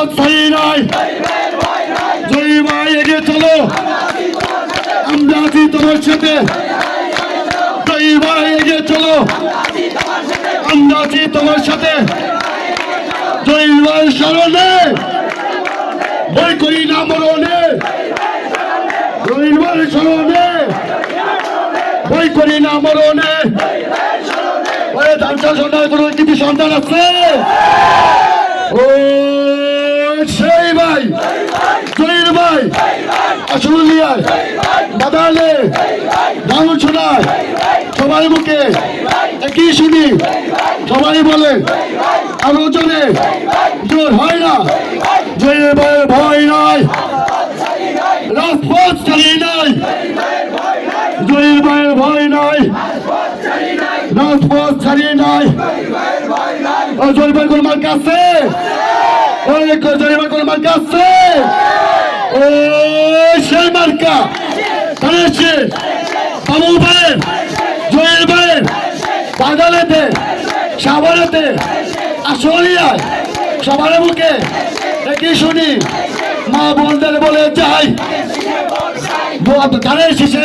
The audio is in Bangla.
রাজপথ ছাড়ি নাই। জয়ী ভাই এগিয়ে চলো, আমরা আছি তোমার সাথে। জয়ী ভাই এগিয়ে চলো, আমরা আছি তোমার সাথে। জয়ী ভাই স্মরণে বই করি না মরণে। জয়ী ভাই স্মরণে বই করি না মরণে। ধান চাষ কোনো কিছু সন্তান আছে? ও সেই ভাই, জয়ীর ভাই আসলিয়ায় বাদালে গান শোনায় সবাই মুখে একই শুনি, সবাই বলে আরো জনে জোর হয় না। জয়ীর ভাইয়ের ভয় নাই, রাজপথ ছাড়ি নাই। জয়ীর ভাইয়ের ভয় নাই, রাজপথ ছাড়ি নাই। জয়ী ভাই কোন মার্কা আছে? জয়ী ভাই কোন মার্কা আছে? ও সেই মার্কা বাবু ভাইয়ের, জয়ীর ভাইয়ের বাগালেতে, সাভারেতে, আসলিয়ায় সবার মুখে একই শুনি, মা বোনদের বলে যাই ধানের শীষে।